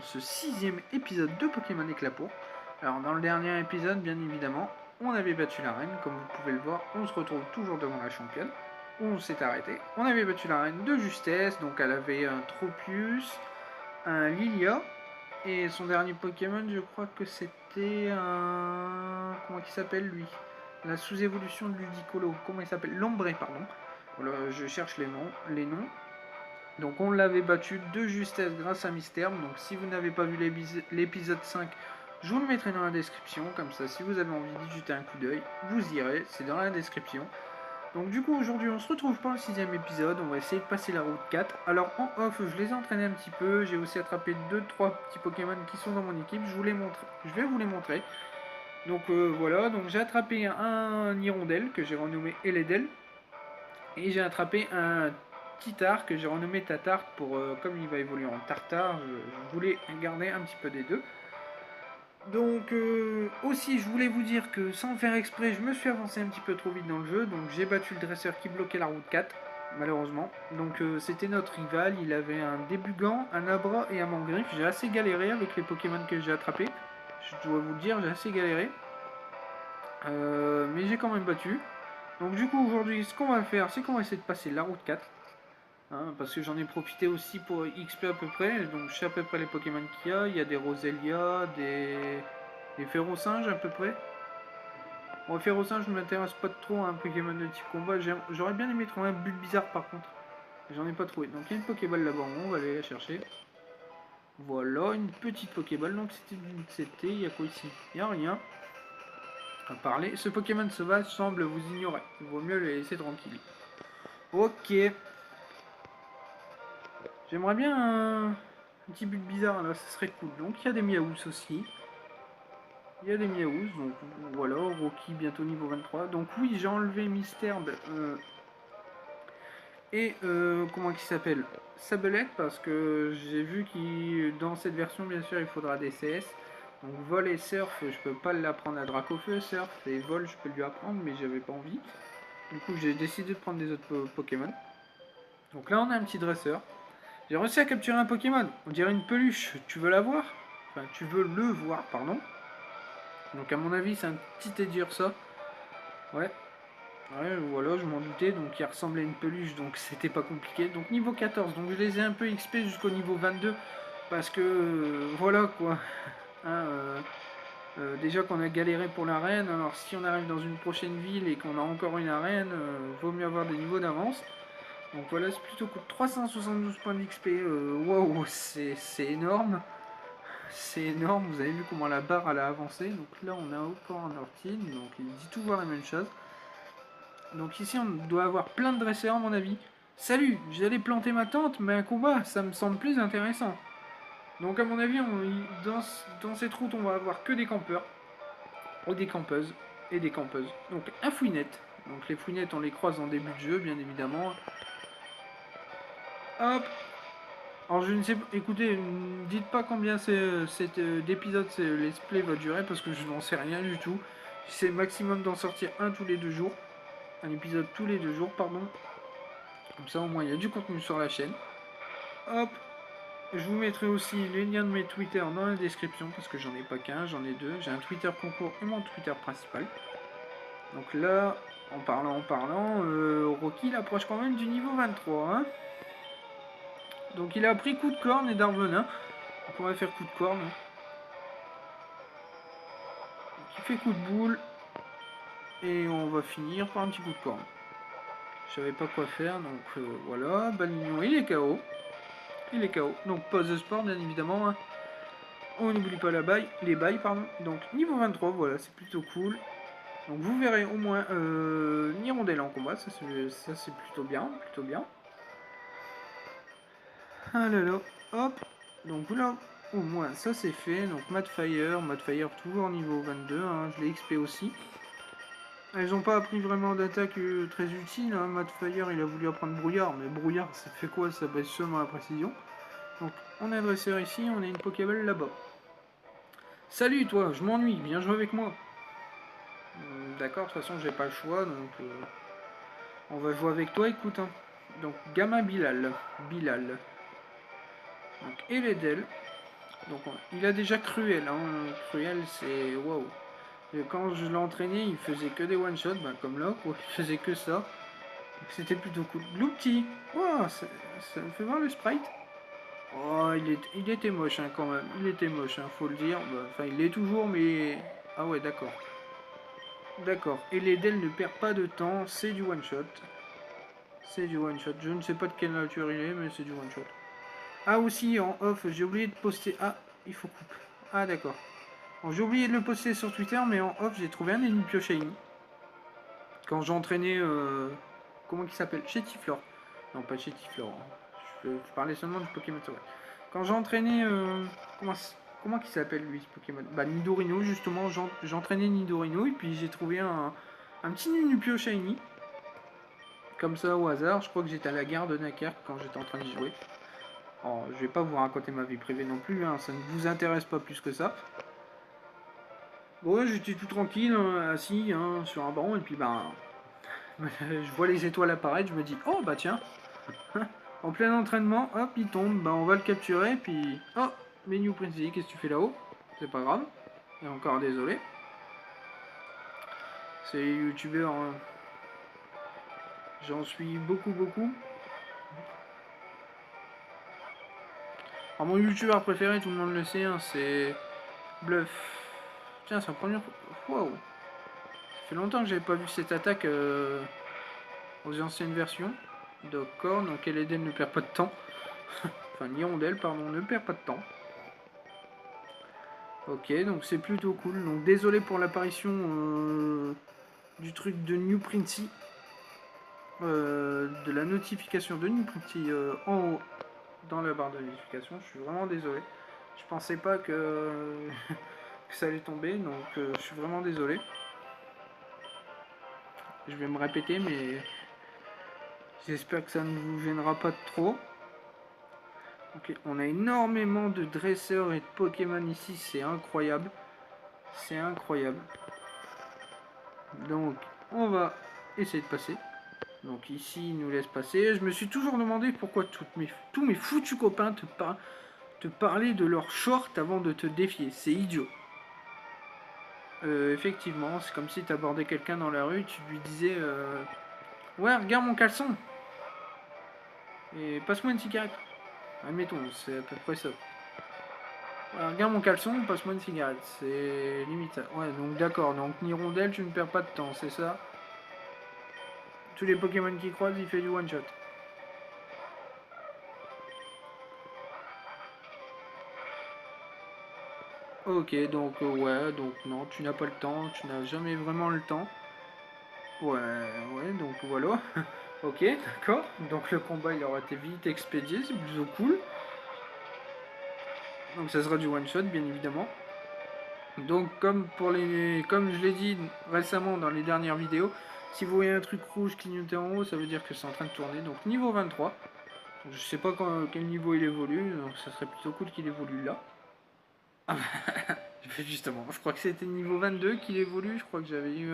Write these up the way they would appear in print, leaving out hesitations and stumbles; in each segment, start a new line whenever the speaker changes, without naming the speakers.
dans ce 6e épisode de Pokémon Éclapour. Alors dans le dernier épisode, bien évidemment, on avait battu la reine, comme vous pouvez le voir, on se retrouve toujours devant la championne. On s'est arrêté, on avait battu la reine de justesse, donc elle avait un Tropius, un Lilia, et son dernier Pokémon, je crois que c'était un... Comment il s'appelle lui? La sous-évolution de Ludicolo, comment il s'appelle? Lombré, pardon. Voilà, je cherche les noms. Donc on l'avait battu de justesse grâce à Mystère. Donc si vous n'avez pas vu l'épisode 5, je vous le mettrai dans la description. Comme ça, si vous avez envie d'y jeter un coup d'œil, vous irez, c'est dans la description. Donc du coup, aujourd'hui, on se retrouve pour le 6e épisode. On va essayer de passer la route 4. Alors en off, je les ai entraînés un petit peu. J'ai aussi attrapé 2-3 petits Pokémon qui sont dans mon équipe. Je vais vous les montrer. Donc voilà, donc j'ai attrapé un Hirondelle que j'ai renommé Eledel. Et j'ai attrapé un Titar que j'ai renommé Tatart pour comme il va évoluer en Tartare, je voulais garder un petit peu des deux. Donc aussi je voulais vous dire que sans faire exprès je me suis avancé un petit peu trop vite dans le jeu, donc j'ai battu le dresseur qui bloquait la route 4 malheureusement. Donc c'était notre rival, il avait un Débugant, un Abra et un Mangriffe. J'ai assez galéré avec les Pokémon que j'ai attrapés, je dois vous le dire, j'ai assez galéré. Mais j'ai quand même battu. Donc du coup aujourd'hui ce qu'on va faire c'est qu'on va essayer de passer la route 4. Hein, parce que j'en ai profité aussi pour XP à peu près, donc je sais à peu près les Pokémon qu'il y a des Roselia, des Ferrosinges à peu près. Bon, Ferrosinge ne m'intéresse pas trop à un Pokémon de type combat, j'aurais bien aimé trouver un Bulbizarre par contre, j'en ai pas trouvé. Donc il y a une Pokéball là-bas, on va aller la chercher. Voilà, une petite Pokéball, donc c'était, il y a quoi ici? Il n'y a rien à parler. Ce Pokémon sauvage semble vous ignorer, il vaut mieux le laisser tranquille. Ok. J'aimerais bien un petit but bizarre là, ça serait cool. Donc il y a des Miaous aussi. Il y a des Miaous, donc voilà, Rocky bientôt niveau 23. Donc oui, j'ai enlevé Misterbe et comment il s'appelle, Sablette, parce que j'ai vu que dans cette version, bien sûr, il faudra des CS. Donc vol et surf, je peux pas l'apprendre à Dracofeu, surf et vol, je peux lui apprendre, mais j'avais pas envie. Du coup, j'ai décidé de prendre des autres Pokémon. Donc là, on a un petit dresseur. J'ai réussi à capturer un Pokémon. On dirait une peluche. Tu veux la voir? Enfin, tu veux le voir, pardon. Donc à mon avis, c'est un petit Edure ça. Ouais. Ouais, voilà, je m'en doutais. Donc il ressemblait à une peluche, donc c'était pas compliqué. Donc niveau 14. Donc je les ai un peu XP jusqu'au niveau 22. Parce que, voilà quoi. Hein, déjà qu'on a galéré pour l'arène. Alors si on arrive dans une prochaine ville et qu'on a encore une arène, vaut mieux avoir des niveaux d'avance. Donc voilà, c'est plutôt cool. 372 points d'XP, waouh, c'est énorme. C'est énorme, vous avez vu comment la barre elle a avancé. Donc là on a encore un Ortine, donc il dit toujours la même chose. Donc ici on doit avoir plein de dresseurs à mon avis. Salut, j'allais planter ma tente, mais un combat, ça me semble plus intéressant. Donc à mon avis, dans cette route on va avoir que des campeurs, ou des campeuses, et des campeuses. Donc un fouinette. Donc les fouinettes on les croise en début de jeu bien évidemment. Hop. Alors je ne sais pas, écoutez, ne dites pas combien cet épisode, let's play va durer parce que je n'en sais rien du tout. C'est maximum d'en sortir un tous les 2 jours. Un épisode tous les 2 jours, pardon. Comme ça au moins il y a du contenu sur la chaîne. Hop. Je vous mettrai aussi les liens de mes Twitter dans la description parce que j'en ai pas qu'un, j'en ai deux. J'ai un Twitter concours et mon Twitter principal. Donc là, en parlant, Rocky il approche quand même du niveau 23. Hein. Donc il a pris coup de corne et d'Arvenin. On pourrait faire coup de corne. Donc il fait coup de boule. Et on va finir par un petit coup de corne. Je savais pas quoi faire, donc voilà. Balignon, il est KO. Il est KO. Donc pause de sport, bien évidemment. Hein. On n'oublie pas les bails, pardon. Donc niveau 23, voilà, c'est plutôt cool. Donc vous verrez au moins Hirondelle en combat, ça c'est plutôt bien, plutôt bien. Ah là là, hop. Donc voilà, au moins ça c'est fait. Donc Madfire toujours niveau 22, hein, je l'ai XP aussi. Elles n'ont pas appris vraiment d'attaque très utile. Hein. Madfire il a voulu apprendre Brouillard, mais Brouillard ça fait quoi? Ça baisse seulement la précision. Donc on a un dresseur ici, on a une Pokéball là-bas. Salut toi, je m'ennuie, viens jouer avec moi. D'accord, de toute façon j'ai pas le choix, donc on va jouer avec toi, écoute. Hein. Donc Gamma Bilal. Donc Eledel. Donc il a déjà Cruel, hein. Cruel c'est waouh. Quand je l'entraînais, il faisait que des one shot, bah, comme là, quoi. Il faisait que ça. C'était plutôt cool. Gloopty, wow, ça me fait voir le sprite. Oh, il était moche hein, quand même. Il était moche, hein, faut le dire. Bah, enfin, il l'est toujours, mais. Ah ouais, d'accord. D'accord. Et les Dell ne perd pas de temps, c'est du one shot. C'est du one shot. Je ne sais pas de quelle nature il est, mais c'est du one shot. Ah aussi, en off, j'ai oublié de poster. Ah, il faut couper. Ah d'accord. Bon, j'ai oublié de le poster sur Twitter, mais en off, j'ai trouvé un ennemi Shiny. Quand j'ai entraîné. Comment il s'appelle Chetiflor. Non, pas Chetiflor. Hein. Je parlais seulement du Pokémon sauvage. Quand j'ai entraîné. Comment il s'appelle lui ce Pokémon? Bah Nidorino, justement. J'ai entraîné Nidorino et puis j'ai trouvé un petit Nunupio Shiny. Comme ça au hasard. Je crois que j'étais à la gare de Naker quand j'étais en train d'y jouer. Alors, je vais pas vous raconter ma vie privée non plus, hein, ça ne vous intéresse pas plus que ça. Bon, j'étais tout tranquille, hein, assis hein, sur un banc, et puis ben, je vois les étoiles apparaître, je me dis, oh bah tiens, en plein entraînement, hop, il tombe, bah on va le capturer, puis, oh, Menu Princey, qu'est-ce que tu fais là-haut? C'est pas grave, et encore désolé. C'est youtubeur, hein. J'en suis beaucoup. Alors mon youtubeur préféré, tout le monde le sait, hein, c'est Bluff. Tiens, c'est la première fois. Wow. Ça fait longtemps que j'avais pas vu cette attaque aux anciennes versions. D'accord, donc Eledel ne perd pas de temps. Enfin, Nirondelle, pardon, ne perd pas de temps. Ok, donc c'est plutôt cool. Donc désolé pour l'apparition du truc de New Printy. De la notification de New Printy en haut dans la barre de notification. Je suis vraiment désolé. Je pensais pas que, que ça allait tomber, donc je suis vraiment désolé. Je vais me répéter, mais j'espère que ça ne vous gênera pas trop. Ok, on a énormément de dresseurs et de Pokémon ici, c'est incroyable. C'est incroyable. Donc, on va essayer de passer. Donc ici, il nous laisse passer. Je me suis toujours demandé pourquoi tous mes foutus copains te parlaient de leur short avant de te défier. C'est idiot. Effectivement, c'est comme si tu abordais quelqu'un dans la rue, tu lui disais ouais, regarde mon caleçon. Et passe-moi une cigarette. Admettons, c'est à peu près ça. Ouais, regarde mon caleçon, passe-moi une cigarette. C'est limite ça. Ouais, donc d'accord. Donc Nirondelle, tu ne perds pas de temps, c'est ça? Tous les Pokémon qui croisent, il fait du one shot. Ok, donc ouais, donc non, tu n'as pas le temps, tu n'as jamais vraiment le temps. Ouais, donc voilà. Ok, d'accord. Donc le combat il aura été vite expédié, c'est plutôt cool. Donc ça sera du one shot bien évidemment. Donc comme je l'ai dit récemment dans les dernières vidéos, si vous voyez un truc rouge clignoter en haut, ça veut dire que c'est en train de tourner. Donc niveau 23. Je sais pas quel niveau il évolue, donc ça serait plutôt cool qu'il évolue là. Ah bah, justement, je crois que c'était niveau 22 qu'il évolue, je crois que j'avais eu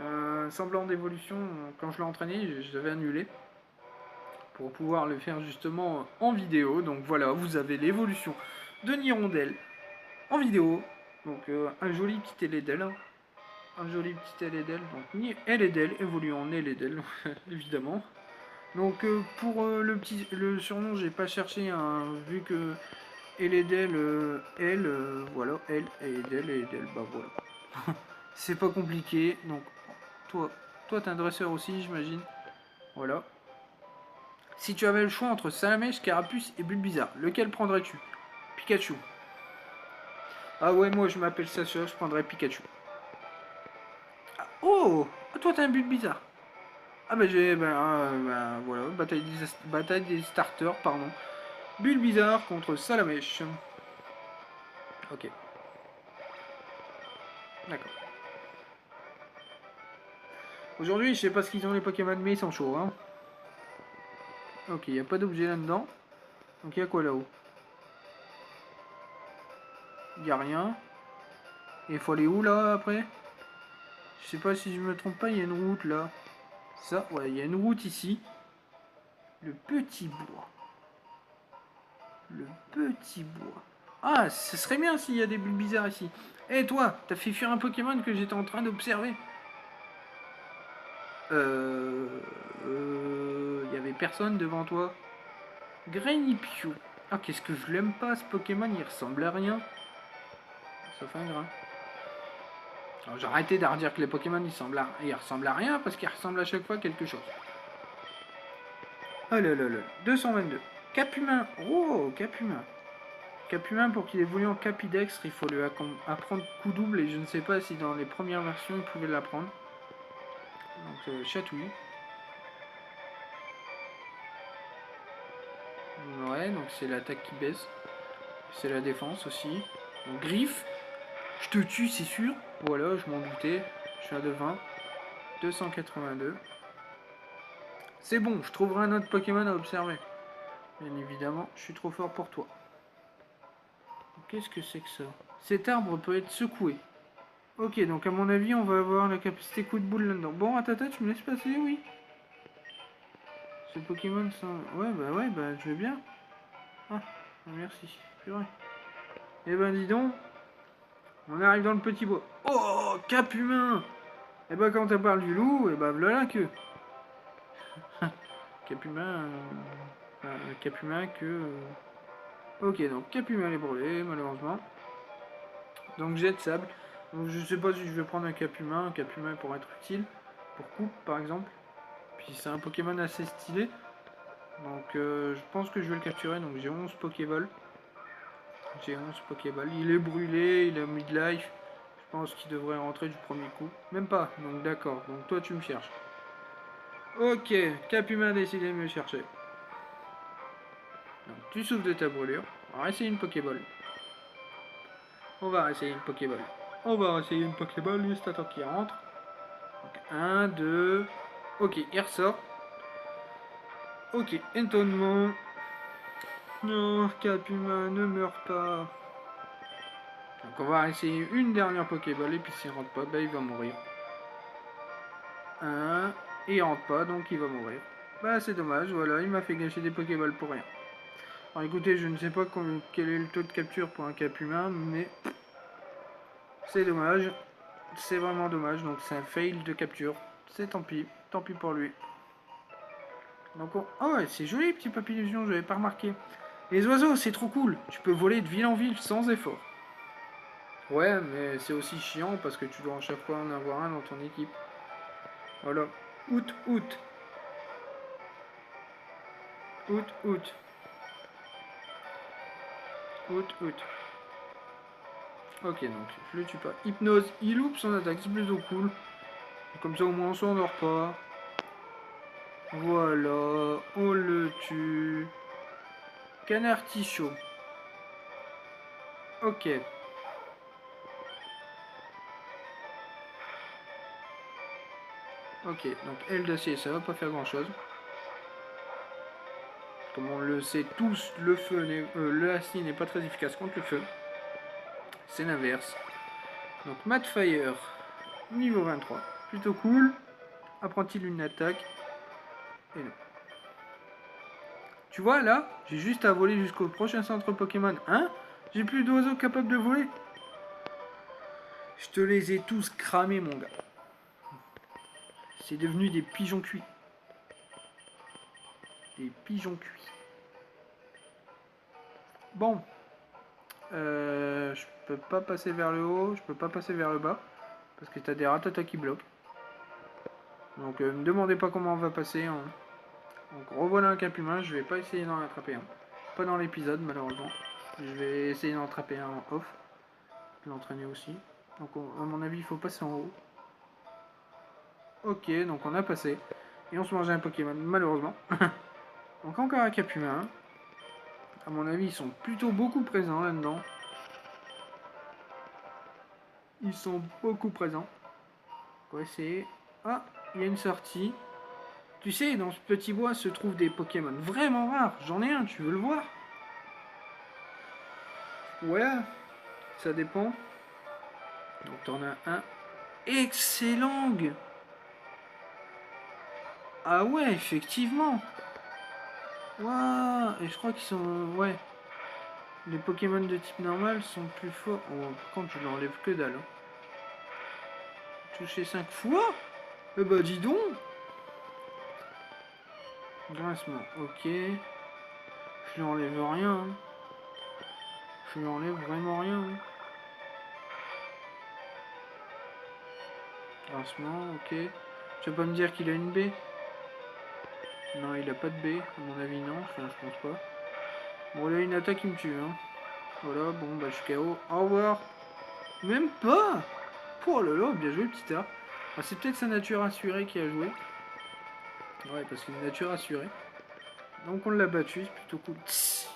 un semblant d'évolution quand je l'ai entraîné, je l'avais annulé pour pouvoir le faire justement en vidéo. Donc voilà, vous avez l'évolution de Nirondelle en vidéo. Donc un joli petit Eledel, hein. Un joli petit Eledel, donc Eledel évolue en Eledel, évidemment. Donc pour le surnom, j'ai pas cherché, hein, vu que Eledel, voilà, Eledel, bah voilà. C'est pas compliqué, donc toi t'es un dresseur aussi, j'imagine. Voilà. Si tu avais le choix entre Salamèche, Carapuce et Bulbizarre, lequel prendrais-tu? Pikachu. Ah ouais, moi je m'appelle Sacha, je prendrais Pikachu. Ah, oh, toi t'as un Bulbizarre. Ah bah j'ai, voilà, bataille des starters, pardon. Bulbizarre contre Salamèche. Ok, d'accord. Aujourd'hui, je sais pas ce qu'ils ont les Pokémon, mais ils sont chauds, hein. Ok, il n'y a pas d'objet là-dedans. Donc il y a quoi là-haut? Il n'y a rien. Et il faut aller où là après? Je sais pas si je me trompe pas, il y a une route là. Ça, ouais, il y a une route ici. Le petit bois. Le petit bois. Ah, ce serait bien s'il y a des bulles bizarres ici. Eh toi, t'as fait fuir un Pokémon que j'étais en train d'observer. Il y avait personne devant toi. Grainipio. Ah, qu'est-ce que je l'aime pas ce Pokémon, il ressemble à rien. Sauf un grain. Alors, j'ai arrêté de redire que les Pokémon ils ressemblent à rien parce qu'ils ressemblent à chaque fois à quelque chose. Oh là là là. 222. Capumin. Oh, Capumin. Capumin, pour qu'il évolue en Capidextre, il faut lui apprendre coup double et je ne sais pas si dans les premières versions il pouvait l'apprendre. Donc chatouille. Ouais, donc c'est l'attaque qui baisse. C'est la défense aussi. Donc griffe. Je te tue, c'est sûr. Voilà, je m'en doutais. Je suis à 20. 282. C'est bon, je trouverai un autre Pokémon à observer. Bien évidemment, je suis trop fort pour toi. Qu'est-ce que c'est que ça? Cet arbre peut être secoué. Ok, donc à mon avis, on va avoir la capacité coup de boule là-dedans. Bon, Atata, tu me laisses passer? Oui. Ce Pokémon, ça... Ouais, bah, je veux bien. Ah, merci. Purée. Eh ben, dis donc, on arrive dans le petit bois. Oh, Cap humain! Eh ben, quand on parle du loup, eh ben, voilà que... Cap humain... Cap humain que... Ok, donc Cap humain est brûlé, malheureusement. Donc jet de sable. Donc, je sais pas si je vais prendre un Cap humain pour être utile. Pour coupe, par exemple. Puis c'est un Pokémon assez stylé. Donc je pense que je vais le capturer. Donc j'ai 11 Pokéballs. J'ai 11 Pokéballs. Il est brûlé, il a midlife. Je pense qu'il devrait rentrer du premier coup. Même pas, donc d'accord. Donc toi tu me cherches. Ok, Cap humain a décidé de me chercher. Donc tu souffles de ta brûlure. On va essayer une Pokéball. On va essayer une Pokéball. On va essayer une Pokéball juste attends qu'il rentre. Donc 1, 2. Ok, il ressort. Ok, étonnement. Non, Cap humain, ne meurs pas. Donc on va essayer une dernière Pokéball et puis s'il rentre pas, bah il va mourir. 1, il rentre pas donc il va mourir. Bah c'est dommage, voilà, il m'a fait gâcher des Pokéballs pour rien. Alors écoutez, je ne sais pas quel est le taux de capture pour un Cap humain, mais c'est dommage. C'est vraiment dommage, donc c'est un fail de capture. C'est tant pis pour lui. Donc oh ouais, c'est joli petit papillusion, je n'avais pas remarqué. Les oiseaux, c'est trop cool, tu peux voler de ville en ville sans effort. Ouais, mais c'est aussi chiant parce que tu dois à chaque fois en avoir un dans ton équipe. Voilà. Août, août. Août, août. Août, août. Ok, donc je le tue pas. Hypnose, il loupe son attaque, c'est plutôt cool. Comme ça au moins on s'endort pas. Voilà, on le tue. Canard tichot. Ok. Ok, donc aile d'acier, ça va pas faire grand chose. Comme on le sait tous, le acier n'est pas très efficace contre le feu. C'est l'inverse. Donc Mad Fire, niveau 23. Plutôt cool. Apprend-il une attaque? Et non. Tu vois là, j'ai juste à voler jusqu'au prochain centre Pokémon. Hein? J'ai plus d'oiseaux capables de voler. Je te les ai tous cramés, mon gars. C'est devenu des pigeons cuits. Des pigeons cuits. Bon. Je peux pas passer vers le haut, je peux pas passer vers le bas. Parce que t'as des ratatas qui bloquent. Donc ne me demandez pas comment on va passer. Hein. Donc revoilà un cap humain, je vais pas essayer d'en attraper un. Pas dans l'épisode malheureusement. Je vais essayer d'en attraper un en off. L'entraîner aussi. Donc à mon avis il faut passer en haut. Ok, donc on a passé. Et on se mangeait un Pokémon, malheureusement. Donc encore un cap humain. À mon avis, ils sont plutôt beaucoup présents là-dedans. Ils sont beaucoup présents. On va essayer. Ah, il y a une sortie. Tu sais, dans ce petit bois se trouvent des Pokémon vraiment rares. J'en ai un, tu veux le voir? Ouais, ça dépend. Donc t'en as un. Excellent! Ah ouais, effectivement. Waouh! Et je crois qu'ils sont... Ouais. Les Pokémon de type normal sont plus forts. Oh, par contre, je l'enlève que dalle. Hein. Touché 5 fois. Eh bah, dis donc. Grincement, ok. Je lui enlève rien. Hein. Je lui enlève vraiment rien. Hein. Grincement, ok. Tu vas pas me dire qu'il a une B? Non, il a pas de B. À mon avis, non. Enfin, je pense pas. Bon, là, une attaque, il me tue. Hein. Voilà, bon, bah, je suis KO. Au revoir. Même pas. Oh là là, bien joué, petit A. Ah, c'est peut-être sa nature assurée qui a joué. Ouais, parce qu'il est nature assurée. Donc on l'a battu, c'est plutôt cool.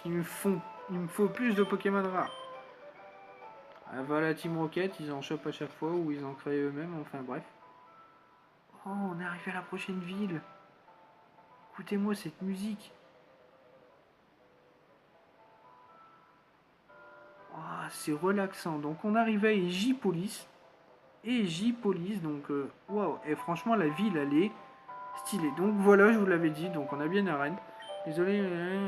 Il me faut plus de Pokémon rares. Ah, voilà Team Rocket, ils en chopent à chaque fois ou ils en créent eux-mêmes, enfin bref. Oh, on est arrivé à la prochaine ville. Écoutez-moi cette musique. Oh, c'est relaxant. Donc on arrivait à Egipolis. Egipolis, donc waouh. Et franchement la ville elle est stylée. Donc voilà, je vous l'avais dit, donc on a bien une arène. Désolé,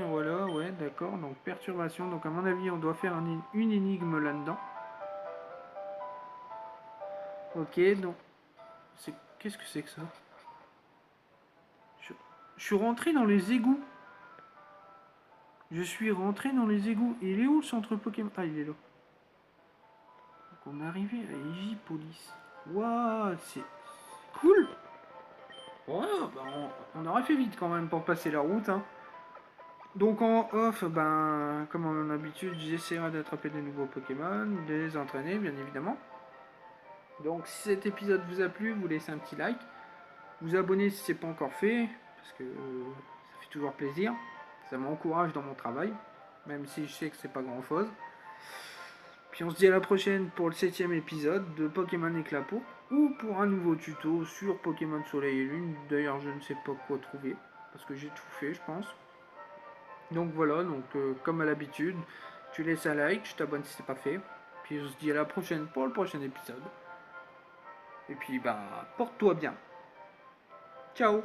voilà, ouais, d'accord. Donc perturbation. Donc à mon avis, on doit faire une énigme là-dedans. Ok, donc qu'est-ce que c'est que ça? Je suis rentré dans les égouts. Je suis rentré dans les égouts. Et il est où le centre Pokémon? Ah, il est là. Donc on est arrivé à Egipolis. Waouh, c'est cool. Ouais, bah on aurait fait vite quand même pour passer la route. Hein. Donc en off, ben, comme en habitude, j'essaierai d'attraper de nouveaux Pokémon, de les entraîner bien évidemment. Donc si cet épisode vous a plu, vous laissez un petit like. Vous abonnez si ce n'est pas encore fait, parce que ça fait toujours plaisir. Ça m'encourage dans mon travail, même si je sais que c'est pas grand chose. Puis on se dit à la prochaine pour le 7ème épisode de Pokémon Éclapo, ou pour un nouveau tuto sur Pokémon Soleil et Lune. D'ailleurs je ne sais pas quoi trouver, parce que j'ai tout fait je pense. Donc voilà, donc comme à l'habitude, tu laisses un like, tu t'abonnes si c'est pas fait. Puis on se dit à la prochaine pour le prochain épisode. Et puis bah porte-toi bien. Ciao.